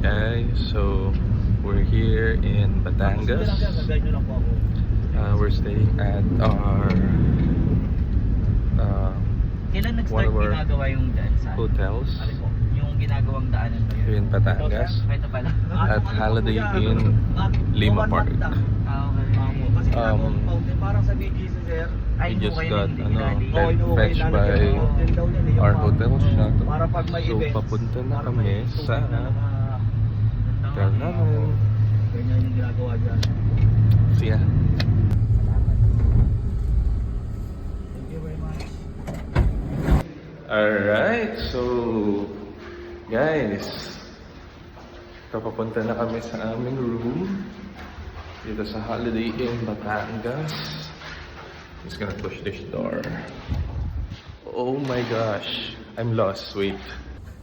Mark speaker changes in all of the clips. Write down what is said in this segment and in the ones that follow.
Speaker 1: Guys, so we're here in Batangas. We're staying at our
Speaker 2: Kailan
Speaker 1: one
Speaker 2: nag-start
Speaker 1: of our
Speaker 2: ginagawa yung daan sa
Speaker 1: hotels
Speaker 2: ano po? Yung ginagawang daanan ba
Speaker 1: here
Speaker 2: yun?
Speaker 1: in Batangas
Speaker 2: Ito pala.
Speaker 1: at Holiday Inn Lima Park.
Speaker 2: Kasi
Speaker 1: Um,
Speaker 3: parang sa BGC sir.
Speaker 1: We just got
Speaker 2: hindi
Speaker 1: fetched by our hotel shop.
Speaker 3: Para pag may
Speaker 1: So
Speaker 3: events,
Speaker 1: papunta na
Speaker 3: para
Speaker 1: kami
Speaker 3: may
Speaker 1: sa
Speaker 3: tubig na
Speaker 1: hotel namin.
Speaker 3: ganyan yung ginagawa dyan.
Speaker 1: See ya.
Speaker 3: Thank you very much.
Speaker 1: Alright, so guys, papunta na kami sa aming room dito sa Holiday Inn Batangas. Just gonna push this door. Oh my gosh, I'm lost. Wait.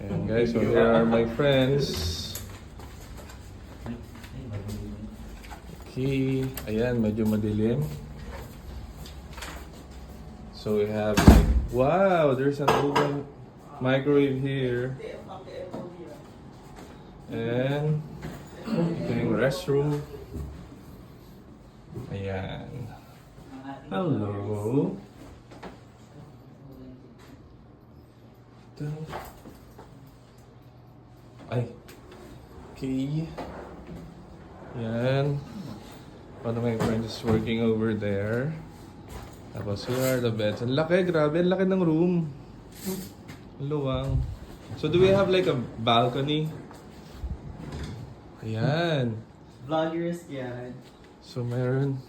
Speaker 1: And guys, so here are my friends. Okay, ayan, medyo madilim. So we have like, wow, there's an open microwave here. And yung restroom. Ayan. Hello. Ay. Okay. Yan. One of my friends is working over there. Tapos here are the beds. Ang laki, grabe. Ang laki ng room. Ang luwang. So do we have like a balcony? Ayan.
Speaker 2: Vloggers yan.
Speaker 1: So meron.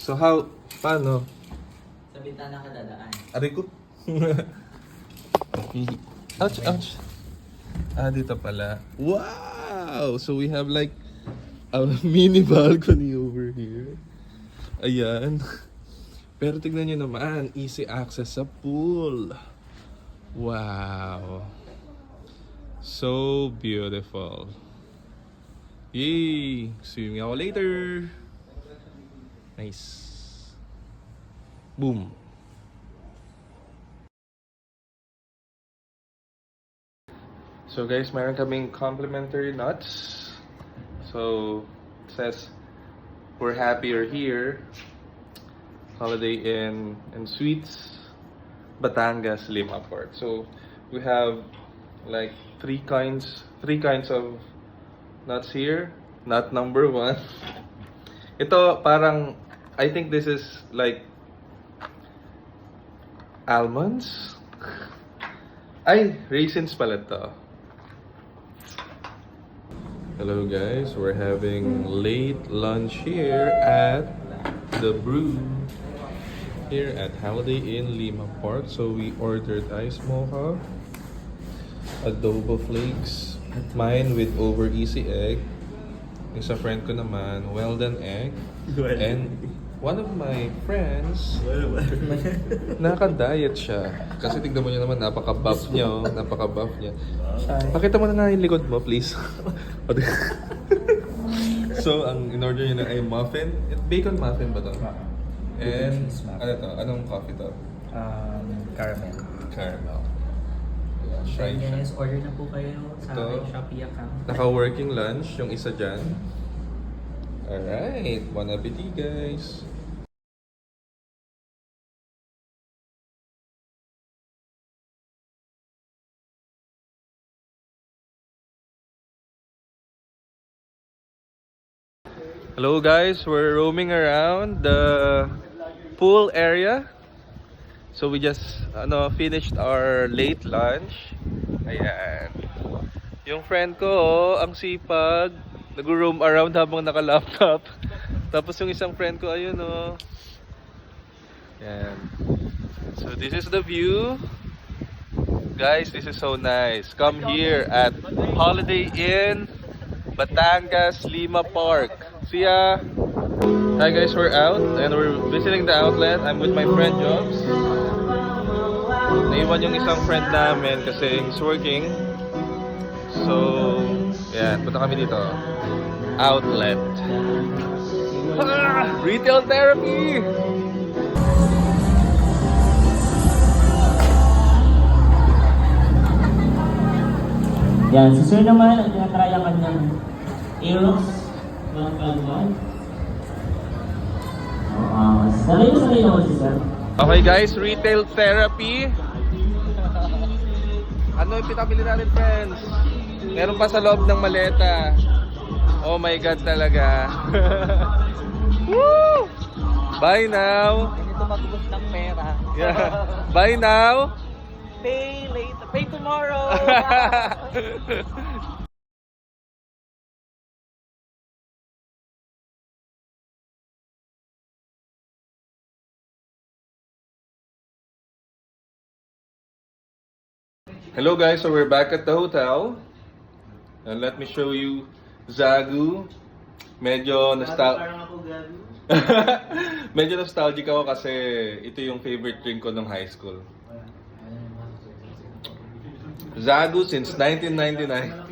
Speaker 1: So how, paano?
Speaker 2: Sa bintana ka dadaan.
Speaker 1: Aray ko. Okay. Ouch, ouch. Ah, dito pala. Wow! So we have like a mini balcony over here. Ayan. Pero tignan nyo naman, easy access sa pool. Wow. So beautiful. Yay! Swimming ako later. Nice. Boom. So guys, meron kaming complimentary nuts. So it says we're happier here. Holiday Inn and Suites Batangas Lima Port. So we have like three kinds of nuts here. Nut number 1. Ito parang, I think this is like almonds. Ay, raisins pala to. Hello guys, we're having late lunch here at the Brew here at Holiday Inn Lima Park. So we ordered ice mocha, adobo flakes, mine with over easy egg. Yung sa friend ko naman, well done egg. And one of my friends, naka-diet siya. Kasi tignan mo niya naman, napaka-buff niya. Oh. Napaka-buff niya. Pakita mo na nga yung likod mo, please. So, ang in-order niya na ay muffin. Bacon muffin ba to? And, ano to? Anong coffee to?
Speaker 2: Caramel.
Speaker 1: Caramel. Try siya.
Speaker 2: Guys, order na po kayo sa
Speaker 1: Ito.
Speaker 2: aking Shopee account.
Speaker 1: Naka-working lunch, yung isa dyan. Alright, bon appetit guys! Hello guys, we're roaming around the pool area. So we just finished our late lunch. Ayan. Yung friend ko, ang sipag, nag-roam around habang naka-laptop. Tapos yung isang friend ko, ayun oh. Ayan. So this is the view. Guys, this is so nice. Come here at Holiday Inn Batangas Lima Park. See ya! Hi guys, we're out and we're visiting the outlet. I'm with my friend Jobs. Naiwan yung isang friend namin kasi he's working. So, yan, punta kami dito. Outlet. Ah, retail therapy!
Speaker 4: Yan, si Sir naman, ang tinatry ang kanyang Aerox 151. Sanay naman si Sir.
Speaker 1: Okay guys, retail therapy. Ano yung pinabili natin, friends? Meron pa sa loob ng maleta. Oh my God talaga. Woo! Bye now.
Speaker 2: Ganito magubos ng pera.
Speaker 1: Yeah. Bye now.
Speaker 2: Pay later. Pay tomorrow.
Speaker 1: Hello guys, so we're back at the hotel. And let me show you Zagu. Medyo Medyo nostalgic ako kasi ito yung favorite drink ko nung high school. Zagu since 1999.